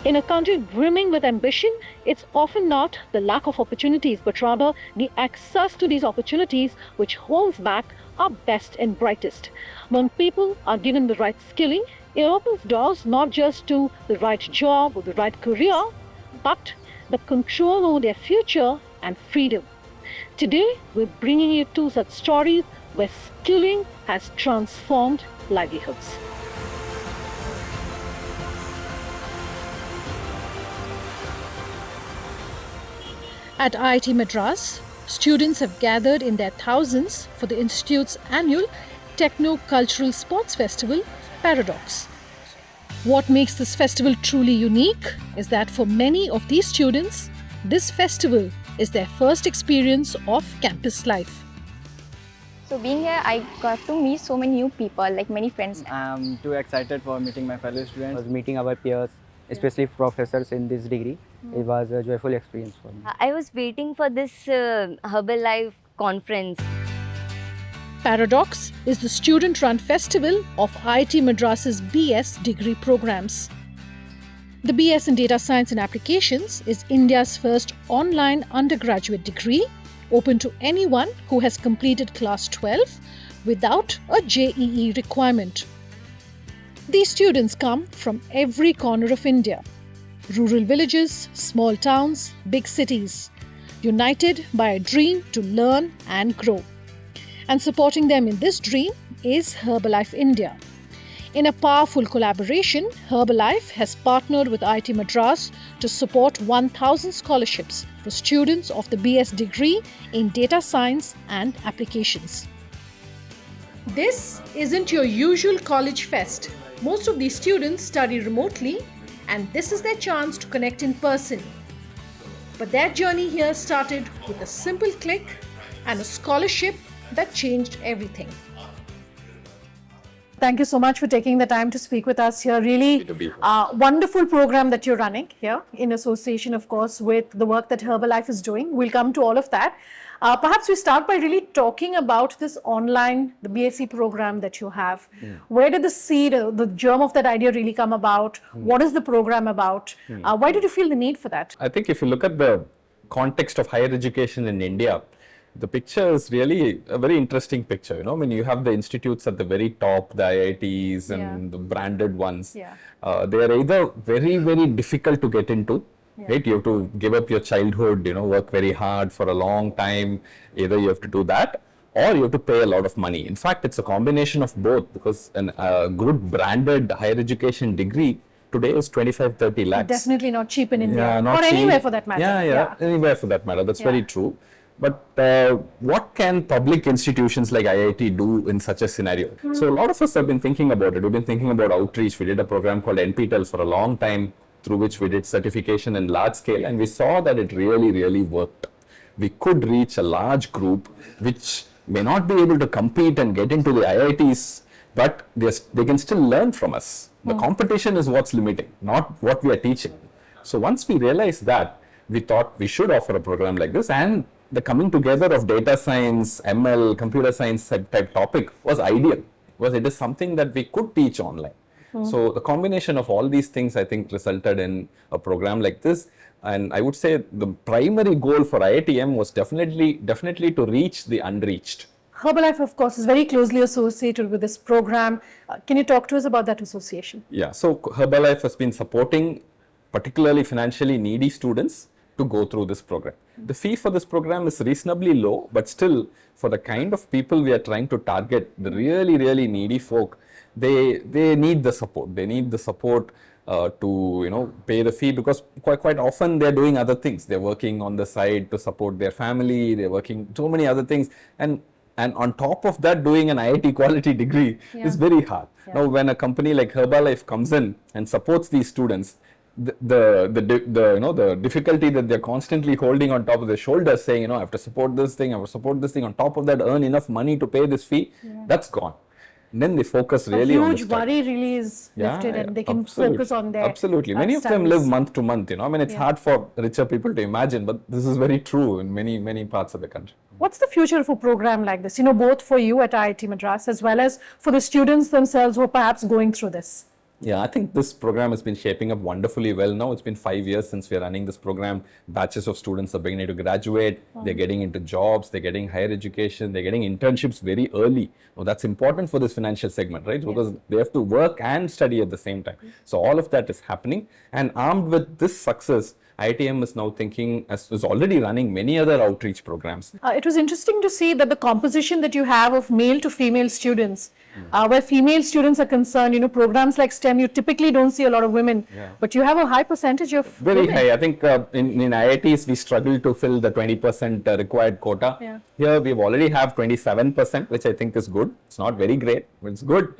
In a country brimming with ambition, it's often not the lack of opportunities, but rather the access to these opportunities which holds back our best and brightest. When people are given the right skilling, it opens doors not just to the right job or the right career, but the control over their future and freedom. Today, we're bringing you two such stories where skilling has transformed livelihoods. At IIT Madras, students have gathered in their thousands for the Institute's annual Techno-Cultural Sports Festival, Paradox. What makes this festival truly unique is that for many of these students, this festival is their first experience of campus life. So being here, I got to meet so many new people, like many friends. I'm too excited for meeting my fellow students, meeting our peers, especially professors in this degree. It was a joyful experience for me. I was waiting for this Herbalife conference. Paradox is the student-run festival of IIT Madras's BS degree programs. The BS in Data Science and Applications is India's first online undergraduate degree, open to anyone who has completed class 12 without a JEE requirement. These students come from every corner of India. Rural villages, small towns, big cities, united by a dream to learn and grow. And supporting them in this dream is Herbalife India. In a powerful collaboration, Herbalife has partnered with IIT Madras to support 1,000 scholarships for students of the BS degree in Data Science and Applications. This isn't your usual college fest. Most of these students study remotely, and this is their chance to connect in person. But their journey here started with a simple click and a scholarship that changed everything. Thank you so much for taking the time to speak with us here. Really wonderful program that you're running here in association, of course, with the work that Herbalife is doing. We'll come to all of that. Perhaps we start by really talking about this online, the BSc program that you have. Where did the seed, the germ of that idea really come about? What is the program about? Why did you feel the need for that? I think if you look at the context of higher education in India, the picture is really a very interesting picture. You know, when you have the institutes at the very top, the IITs and the branded ones, they are either very, very difficult to get into. Right, you have to give up your childhood, work very hard for a long time. Either you have to do that or you have to pay a lot of money. In fact, it's a combination of both, because a good branded higher education degree today is 25-30 lakhs. Definitely not cheap in India, or anywhere for that matter. Anywhere for that matter. That's very true. But what can public institutions like IIT do in such a scenario? So a lot of us have been thinking about it. We've been thinking about outreach. We did a program called NPTEL for a long time, through which we did certification in large scale, and we saw that it really, really worked. We could reach a large group which may not be able to compete and get into the IITs, but they can still learn from us. The competition is what's limiting, not what we are teaching. So once we realized that, we thought we should offer a program like this, and the coming together of data science, ML, computer science type topic was ideal, because it is something that we could teach online. So the combination of all these things, I think, resulted in a program like this. And I would say the primary goal for IITM was definitely to reach the unreached. Herbalife, of course, is very closely associated with this program. Can you talk to us about that association? Yeah, so Herbalife has been supporting particularly financially needy students to go through this program. The fee for this program is reasonably low, but still, for the kind of people we are trying to target, the really, really needy folk, they need the support. They need the support to pay the fee, because quite often they're doing other things. They're working on the side to support their family. They're working so many other things, and on top of that, doing an IIT quality degree is very hard. Now, when a company like Herbalife comes in and supports these students, the difficulty that they're constantly holding on top of their shoulders, saying, I have to support this thing, on top of that, earn enough money to pay this fee, that's gone. And then they focus really on the huge worry really is lifted, and they can focus on their Many of them live month to month, it's hard for richer people to imagine, but this is very true in many parts of the country. What's the future of a program like this, both for you at IIT Madras as well as for the students themselves who are perhaps going through this? Yeah, I think this program has been shaping up wonderfully well now. It's been 5 years since we're running this program. Batches of students are beginning to graduate. They're getting into jobs. They're getting higher education. They're getting internships very early. Now, that's important for this financial segment, right? Because they have to work and study at the same time. So all of that is happening. And armed with this success, IITM is now thinking, is already running many other outreach programs. It was interesting to see that the composition that you have of male to female students, where female students are concerned, programs like STEM, you typically don't see a lot of women, but you have a high percentage of Very women. high. I think in IITs, we struggle to fill the 20% required quota. Here, we already have 27%, which I think is good. It's not very great, but it's good,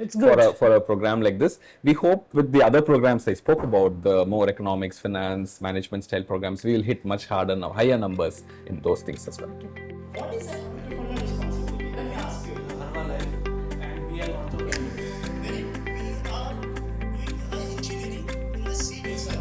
for a program like this. We hope with the other programs I spoke about, the more economics, finance, management style programs, we will hit much harder now, higher numbers in those things as well. What is that particular responsibility? Let me ask you, Herbalife, and we are not the when we are doing engineering in the civil side.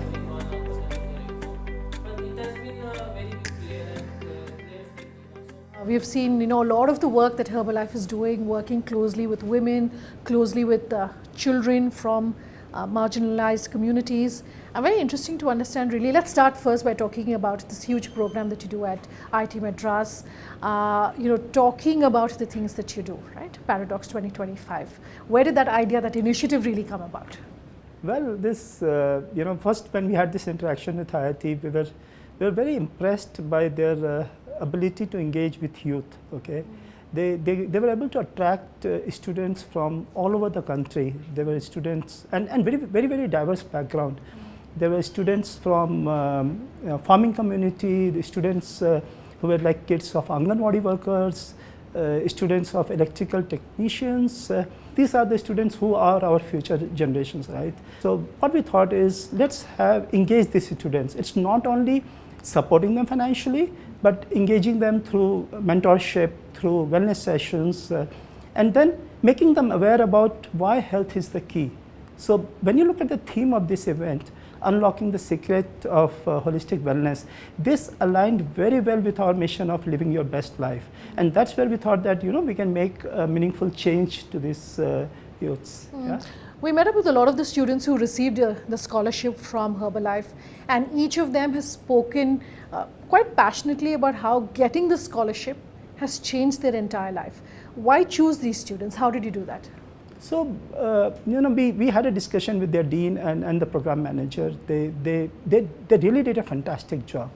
But it has been very clear and clear. We have seen, a lot of the work that Herbalife is doing, working closely with women, closely with children from marginalized communities. Very interesting to understand really. Let's start first by talking about this huge program that you do at IIT Madras, talking about the things that you do, right? Paradox 2025. Where did that idea, that initiative really come about? Well, this, first when we had this interaction with IIT, we were very impressed by their ability to engage with youth, okay? They were able to attract students from all over the country. There were students, and very, very, very diverse background. There were students from farming community, the students who were like kids of Anganwadi workers, students of electrical technicians. These are the students who are our future generations, right? So what we thought is, let's engage these students. It's not only supporting them financially, but engaging them through mentorship, through wellness sessions, and then making them aware about why health is the key. So when you look at the theme of this event, unlocking the secret of holistic wellness, this aligned very well with our mission of living your best life. And that's where we thought that, we can make a meaningful change to these youths. Yeah? We met up with a lot of the students who received the scholarship from Herbalife, and each of them has spoken quite passionately about how getting the scholarship has changed their entire life. Why choose these students? How did you do that? So, we had a discussion with their dean and the program manager. They really did a fantastic job.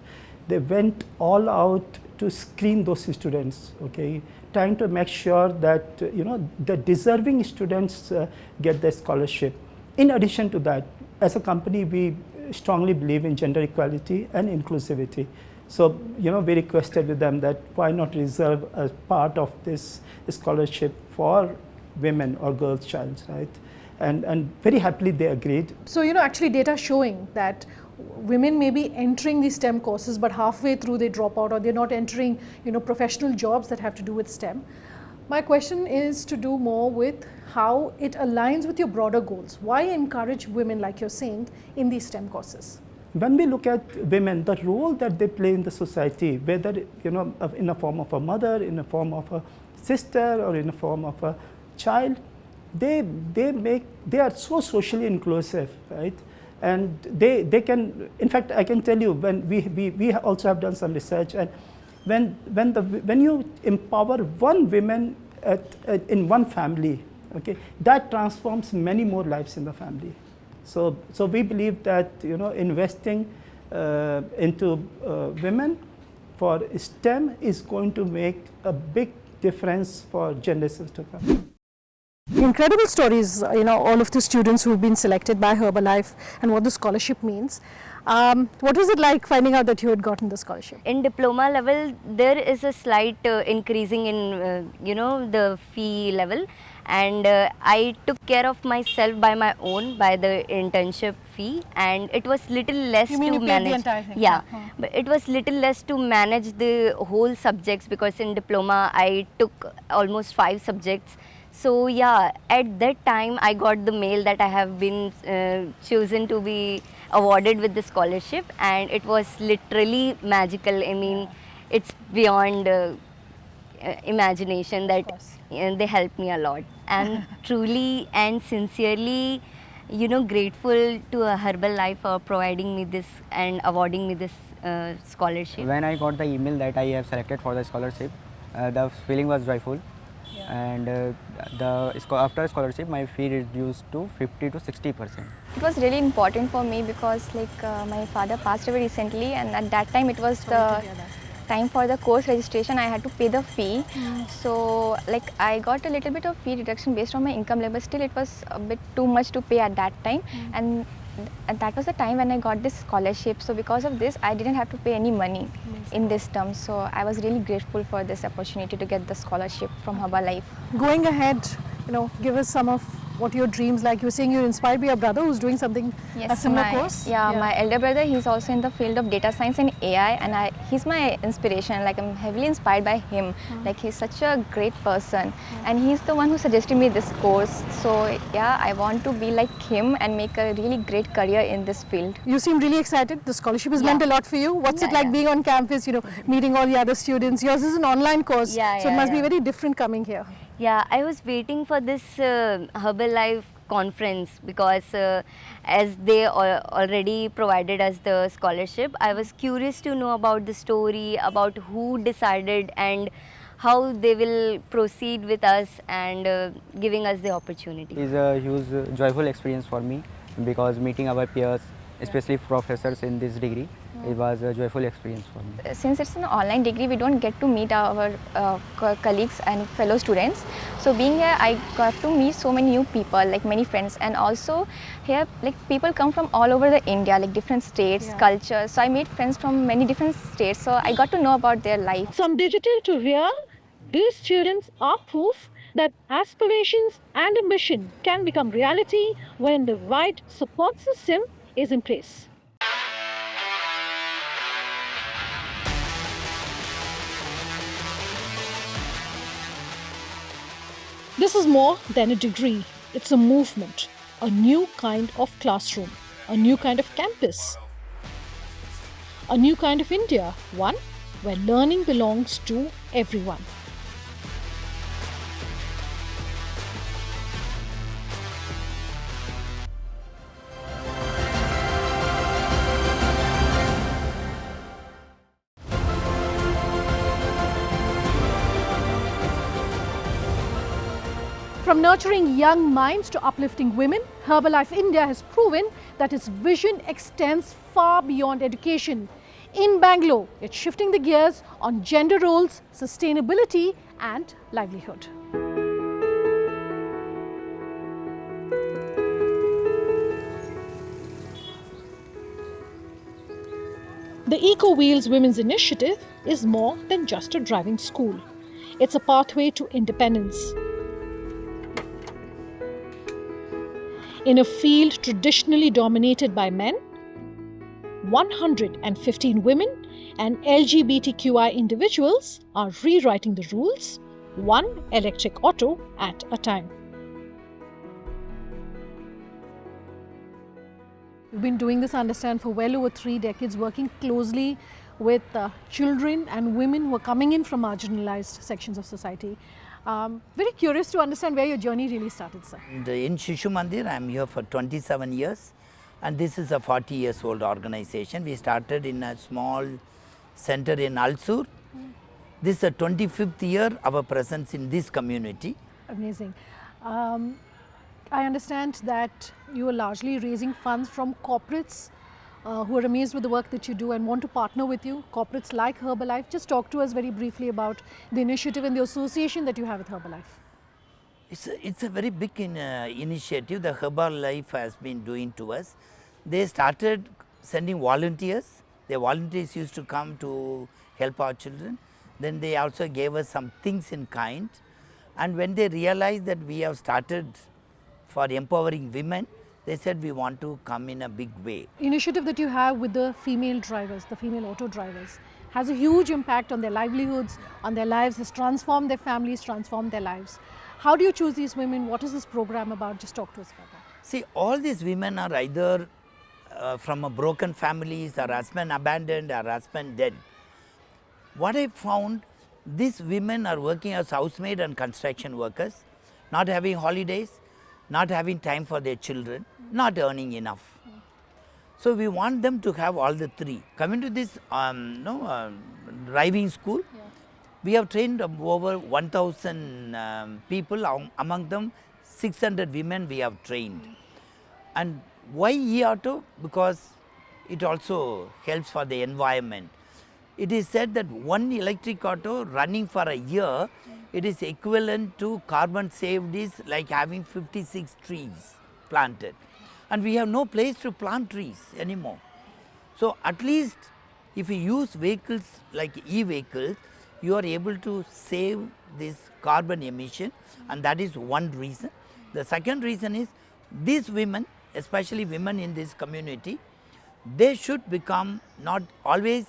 They went all out to screen those students, okay, trying to make sure that, the deserving students get their scholarship. In addition to that, as a company, we strongly believe in gender equality and inclusivity. So, we requested with them that why not reserve a part of this scholarship for women or girls' child, right? And very happily they agreed. So, actually data showing that women may be entering these STEM courses, but halfway through they drop out, or they're not entering, professional jobs that have to do with STEM. My question is to do more with how it aligns with your broader goals. Why encourage women, like you're saying, in these STEM courses? When we look at women, the role that they play in the society, whether, in the form of a mother, in the form of a sister, or in the form of a child, they are so socially inclusive, right? And they can, in fact, I can tell you, when we also have done some research, and when you empower one woman in one family, okay, that transforms many more lives in the family. So we believe that, investing into women for STEM is going to make a big difference for generations to come. Incredible stories, all of the students who've been selected by Herbalife and what the scholarship means. What was it like finding out that you had gotten the scholarship? In diploma level, there is a slight increasing in, the fee level. And I took care of myself by my own, by the internship fee, and it was little less You mean to you paid manage. the entire thing? Yeah, but it was little less to manage the whole subjects, because in diploma I took almost 5 subjects. So yeah, at that time I got the mail that I have been chosen to be awarded with the scholarship, and it was literally magical. I mean, it's beyond imagination that they helped me a lot, and truly and sincerely grateful to Herbalife for providing me this and awarding me this scholarship. When I got the email that I have selected for the scholarship, the feeling was joyful. And after scholarship, my fee reduced to 50 to 60%. It was really important for me because my father passed away recently, and at that time it was the time for the course registration. I had to pay the fee. So I got a little bit of fee reduction based on my income level. Still it was a bit too much to pay at that time, and that was the time when I got this scholarship. So because of this, I didn't have to pay any money in this term. So I was really grateful for this opportunity to get the scholarship from Herbalife. Going ahead, give us some of what your dreams like. You were saying you're inspired by your brother who's doing something, a similar course? Yeah, my elder brother, he's also in the field of data science and AI, and he's my inspiration. I'm heavily inspired by him. He's such a great person, and he's the one who suggested me this course. So yeah, I want to be like him and make a really great career in this field. You seem really excited. The scholarship has meant a lot for you. What's it like being on campus, meeting all the other students? Yours is an online course, so it must be very different coming here. Yeah, I was waiting for this Herbalife conference because as they already provided us the scholarship, I was curious to know about the story, about who decided and how they will proceed with us and giving us the opportunity. It is a huge joyful experience for me because meeting our peers, especially professors in this degree, it was a joyful experience for me. Since it's an online degree, we don't get to meet our colleagues and fellow students. So being here, I got to meet so many new people, many friends, and also here people come from all over the India, different states, cultures. So I made friends from many different states. So I got to know about their life. From digital to real, these students are proof that aspirations and ambition can become reality when the right support system is in place. This is more than a degree. It's a movement, a new kind of classroom, a new kind of campus, a new kind of India, one where learning belongs to everyone. From nurturing young minds to uplifting women, Herbalife India has proven that its vision extends far beyond education. In Bangalore, it's shifting the gears on gender roles, sustainability and livelihood. The Eco Wheels Women's Initiative is more than just a driving school. It's a pathway to independence. In a field traditionally dominated by men, 115 women and LGBTQI individuals are rewriting the rules, one electric auto at a time. You've been doing this, I understand, for well over 3 decades, working closely with children and women who are coming in from marginalized sections of society. Very curious to understand where your journey really started, sir. In Shishu Mandir, I am here for 27 years, and this is a 40 years old organization. We started in a small center in Alsur. This is the 25th year of our presence in this community. Amazing. I understand that you are largely raising funds from corporates who are amazed with the work that you do and want to partner with you, corporates like Herbalife. Just talk to us very briefly about the initiative and the association that you have with Herbalife. It's a very big initiative the Herbalife has been doing to us. They started sending volunteers. The volunteers used to come to help our children. Then they also gave us some things in kind. And when they realized that we have started for empowering women, they said we want to come in a big way. Initiative that you have with the female drivers, the female auto drivers, has a huge impact on their livelihoods, on their lives, has transformed their families, transformed their lives. How do you choose these women? What is this program about? Just talk to us about that. See, all these women are either from a broken families, or husband abandoned, or husband dead. What I found, these women are working as housemaid and construction workers, not having holidays. not having time for their children, not earning enough. So we want them to have all the three. Coming to this driving school, we have trained over 1,000 people, among them 600 women we have trained. And why e-auto? Because it also helps for the environment. It is said that one electric auto running for a year, it is equivalent to carbon saved is like having 56 trees planted. And we have no place to plant trees anymore. So at least if you use vehicles like e-vehicles, you are able to save this carbon emission, and that is one reason. The second reason is these women, especially women in this community, they should become not always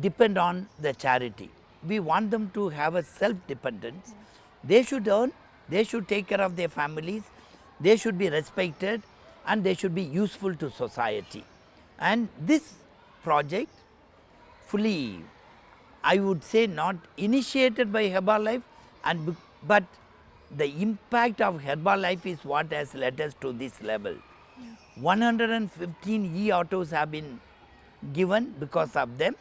depend on the charity. We want them to have a self-dependence. They should earn, they should take care of their families, they should be respected, and they should be useful to society. And this project fully, I would say, not initiated by Herbalife, but the impact of Herbalife is what has led us to this level. 115 e-autos have been given because of them.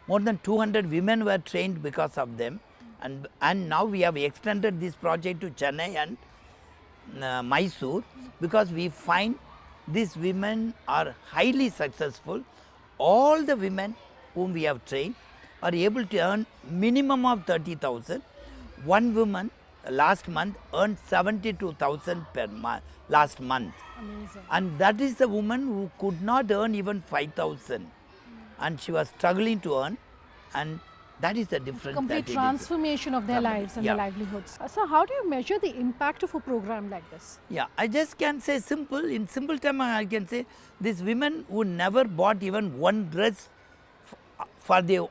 More than 200 women were trained because of them, and now we have extended this project to Chennai and Mysore, because we find these women are highly successful. All the women whom we have trained are able to earn minimum of 30,000. One woman last month earned 72,000 per month last month. Amazing. And that is the woman who could not earn even 5,000, and she was struggling to earn, and that is the difference. Complete that it is. transformation of their lives and Yeah. their livelihoods. So how do you measure the impact of a program like this? Yeah, I just can say simple, in simple term I can say these women who never bought even one dress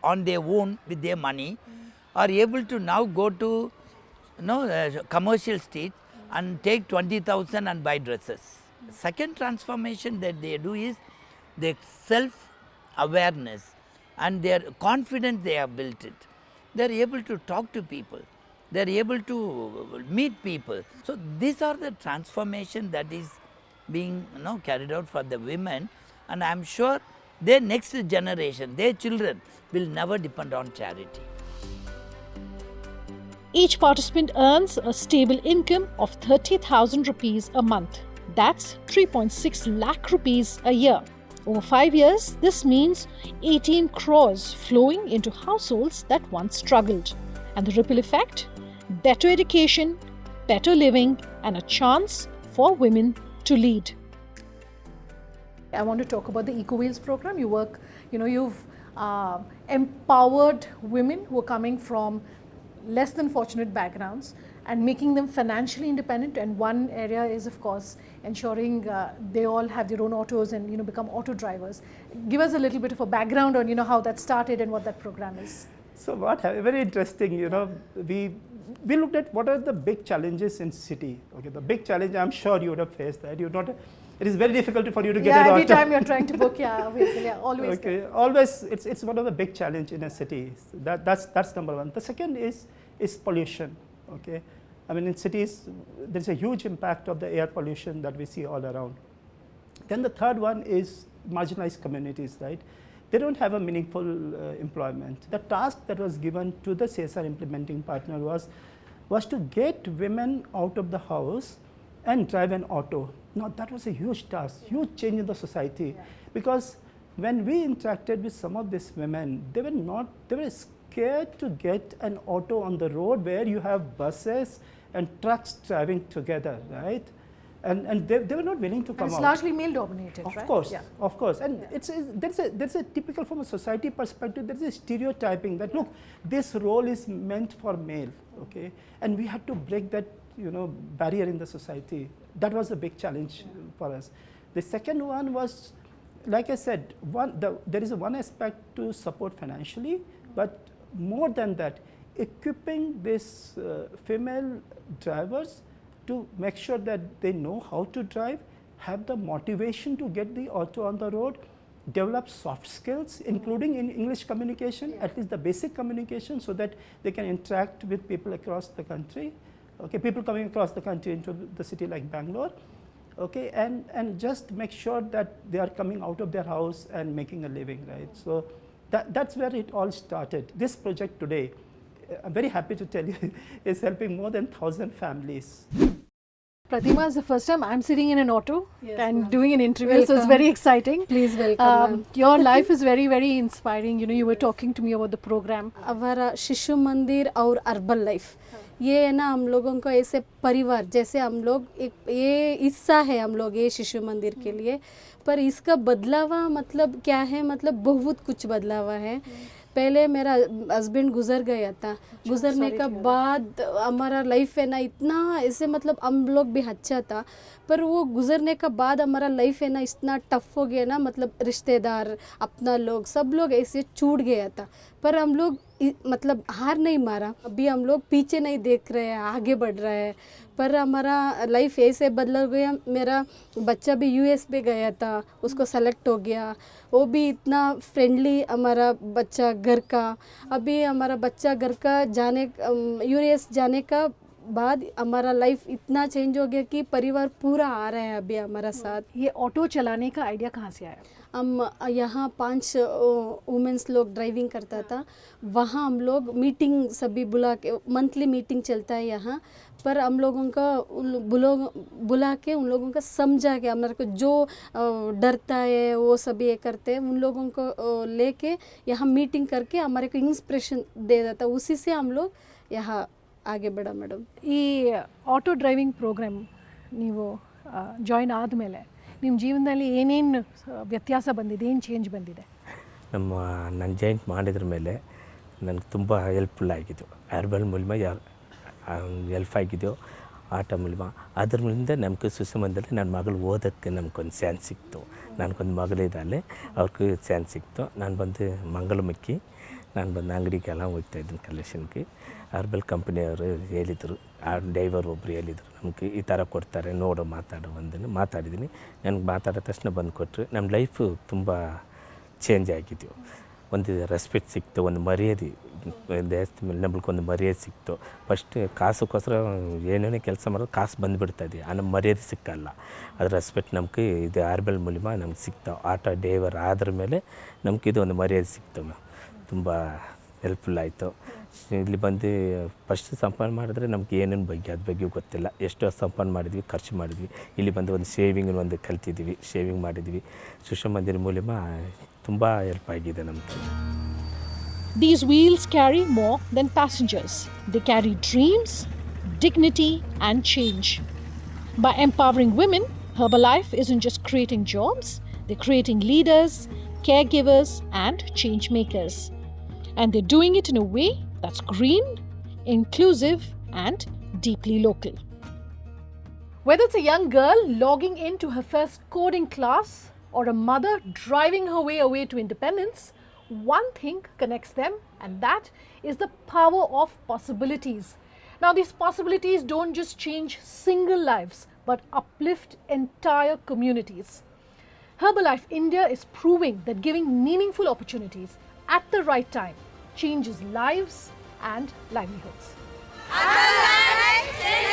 on their own with their money are able to now go to commercial street and take 20,000 and buy dresses. Second transformation that they do is their self-awareness and their confidence they have built it. They are able to talk to people. They are able to meet people. So these are the transformation that is being carried out for the women, and I am sure their next generation, their children will never depend on charity. Each participant earns a stable income of 30,000 rupees a month. That's 3.6 lakh rupees a year. Over 5 years, this means 18 crores flowing into households that once struggled. And the ripple effect? Better education, better living, and a chance for women to lead. I want to talk about the EcoWheels program. You work, you've empowered women who are coming from less than fortunate backgrounds and making them financially independent. And one area is, of course, ensuring they all have their own autos and become auto drivers. Give us a little bit of a background on how that started and what that program is. So very interesting, we looked at what are the big challenges in city. Okay, the big challenge, I'm sure you would have faced that. It is very difficult for you to get an auto. Every time you're trying to book, always. Okay, always, it's one of the big challenge in a city. That's number one. The second is pollution. Okay, I mean in cities there's a huge impact of the air pollution that we see all around. Then the third one is marginalized communities, right? They don't have a meaningful employment. The task that was given to the CSR implementing partner was to get women out of the house and drive an auto. Now that was a huge task, huge change in the society, because when we interacted with some of these women, they were scared to get an auto on the road where you have buses and trucks driving together, right? And they were not willing to come out. It's largely male dominated, right? Of course, yeah. Of course. And there's a typical, from a society perspective, there's a stereotyping that look, this role is meant for male, okay? And we had to break that barrier in the society. That was a big challenge for us. The second one was, like I said, there is one aspect to support financially, but more than that, equipping these female drivers to make sure that they know how to drive, have the motivation to get the auto on the road, develop soft skills, including in English communication, at least the basic communication, so that they can interact with people across the country. Okay, people coming across the country into the city like Bangalore, okay, and just make sure that they are coming out of their house and making a living, right? So that's where it all started. This project today, I'm very happy to tell you, is helping more than 1,000 families. Pratima, is the first time I'm sitting in an auto and doing an interview, so it's Welcome. very exciting. Please welcome. Your life is very, very inspiring. You know, you were talking to me about the program. हमारा शिशु मंदिर और अर्बल life, ये है ना हम लोगों को ऐसे परिवार जैसे हम लोग एक ये हिस्सा है हम लोग ये शिशु मंदिर के लिए, पर इसका बदलावा मतलब क्या है, मतलब बहुत कुछ बदलावा है। पहले मेरा हस्बैंड गुजर गया था, गुजरने का बाद हमारा लाइफ है ना इतना ऐसे मतलब हम लोग भी अच्छा था, पर वो गुजरने का बाद हमारा लाइफ है ना इतना टफ हो गया ना, मतलब रिश्तेदार अपना लोग सब लोग ऐसे छूट गया था, पर हम लोग मतलब हार नहीं मारा, अभी हम लोग पीछे नहीं देख रहे हैं, आगे बढ़ रहे हैं। पर हमारा लाइफ ऐसे बदल गया, मेरा बच्चा भी यूएस पे गया था, उसको सेलेक्ट हो गया, वो भी इतना फ्रेंडली हमारा बच्चा घर का, अभी हमारा बच्चा घर का जाने यूएस जाने का बाद हमारा लाइफ इतना चेंज हो गया कि परिवार पूरा आ रहा है अभी हमारा साथ। ये ऑटो चलाने का आइडिया कहाँ से आया? हम यहाँ 5 वुमेंस लोग ड्राइविंग करता था, वहाँ हम लोग मीटिंग सभी बुला के, मंथली मीटिंग चलता है यहाँ पर, हम लोगों का बुला के उन लोगों का समझा के हमारे को जो डरता है वो सभी ये करते हैं, उन लोगों को लेके यहाँ मीटिंग करके हमारे को इंस्पिरेशन दे देता, उसी से हम लोग यहाँ आगे बढ़ा मैडम। ಈ ಆಟೋ ಡ್ರೈವಿಂಗ್ ಪ್ರೋಗ್ರಾಮ್ ನೀವು ಜಾಯಿನ್ ಆದಮೇಲೆ ನಿಮ್ಮ ಜೀವನದಲ್ಲಿ ಏನೇನು ವ್ಯತ್ಯಾಸ ಬಂದಿದೆ, ಏನು ಚೇಂಜ್ ಬಂದಿದೆ? ನಾನು ಜಾಯಿಂಟ್ ಮಾಡಿದ್ರ ಮೇಲೆ ನನಗೆ ತುಂಬ ಹೆಲ್ಪ್ಫುಲ್ ಆಗಿದ್ದು, ಹರ್ಬಲ್ ಮೂಲಕ ಹೆಲ್ಪ್ ಆಗಿದ್ದೆವು, ಆಟ ಮೂಲಕ ಅದ್ರ ಮೂಲಕ ನಮಗೆ ಸುಸಮಂದಲ್ಲಿ ನನ್ನ ಮಗಳು ಓದೋಕ್ಕೆ ನಮ್ಗೊಂದು ಚಾನ್ಸ್ ಸಿಕ್ತು, ನನಗೊಂದು ಮಗಳಿದ್ದಾಳೆ ಅವ್ರಿಗೆ ಚಾನ್ಸ್ ಸಿಕ್ತು, ನಾನು ಬಂದು ಮಂಗಳಮುಖಿ ನಾನು ಬಂದು ಅಂಗಡಿಗೆಲ್ಲ ಹೋಗ್ತಾಯಿದ್ದೀನಿ ಕಲೆಕ್ಷನ್ಗೆ, ಹರ್ಬಲ್ ಕಂಪ್ನಿಯವರು ಹೇಳಿದರು, ಆ ಡ್ರೈವರ್ ಒಬ್ಬರು ಹೇಳಿದರು ನಮಗೆ ಈ ಥರ ಕೊಡ್ತಾರೆ ನೋಡು ಮಾತಾಡು ಅಂದನು, ಮಾತಾಡಿದ್ದೀನಿ, ನನಗೆ ಮಾತಾಡಿದ ತಕ್ಷಣ ಬಂದು ಕೊಟ್ಟರು, ನಮ್ಮ ಲೈಫು ತುಂಬ ಚೇಂಜ್ ಆಗಿದ್ದೆವು, ಒಂದು ರೆಸ್ಪೆಕ್ಟ್ ಸಿಕ್ತು, ಒಂದು ಮರ್ಯಾದೆ ದೇವಸ್ಥಾನ ಮೇಲೆ ನಮ್ಗೊಂದು ಮರ್ಯಾದೆ ಸಿಕ್ತು. ಫಸ್ಟ್ ಕಾಸಕ್ಕೋಸ್ಕರ ಏನೇನೇ ಕೆಲಸ ಮಾಡೋದು ಕಾಸು ಬಂದುಬಿಡ್ತದೆ, ಆ ನಮ್ಮ ಮರ್ಯಾದೆ ಸಿಕ್ಕಲ್ಲ, ಅದು ರೆಸ್ಪೆಕ್ಟ್ ನಮ್ಗೆ ಇದು ಹರ್ಬಲ್ ಮೂಲಕ ನಮ್ಗೆ ಸಿಗ್ತಾವೆ, ಆಟೋ ಡ್ರೈವರ್ ಆದ್ರ ಮೇಲೆ ನಮ್ಗೆ ಇದು ಒಂದು ಮರ್ಯಾದೆ ಸಿಕ್ತವೆ, ತುಂಬ ಹೆಲ್ಪ್ಫುಲ್ ಆಯಿತು. ಇಲ್ಲಿ ಬಂದು ಫಸ್ಟ್ ಸಂಪಾದನೆ ಮಾಡಿದ್ರೆ ನಮ್ಗೆ ಏನೇನು ಬಗ್ಗೆ ಅದ್ರ ಬಗ್ಗೆ ಗೊತ್ತಿಲ್ಲ, ಎಷ್ಟೋ ಸಂಪಾದನೆ ಮಾಡಿದ್ವಿ, ಖರ್ಚು ಮಾಡಿದ್ವಿ, ಇಲ್ಲಿ ಬಂದು ಒಂದು ಸೇವಿಂಗ್ ಒಂದು ಕಲ್ತಿದ್ವಿ, ಸೇವಿಂಗ್ ಮಾಡಿದ್ವಿ, ಶಿಶು ಮಂದಿರ ಮೂಲಕ ತುಂಬ ಹೆಲ್ಪ್ ಆಗಿದೆ ನಮಗೆ. These wheels carry more than passengers. They carry dreams, dignity and change. By empowering women, Herbalife isn't just creating jobs, they're creating leaders, caregivers and change makers. And they're doing it in a way that's green, inclusive and deeply local. Whether it's a young girl logging into her first coding class or a mother driving her way away to independence, one thing connects them, and that is the power of possibilities. Now, these possibilities don't just change single lives, but uplift entire communities. Herbalife India is proving that giving meaningful opportunities at the right time changes lives and livelihoods. Herbalife Celebrate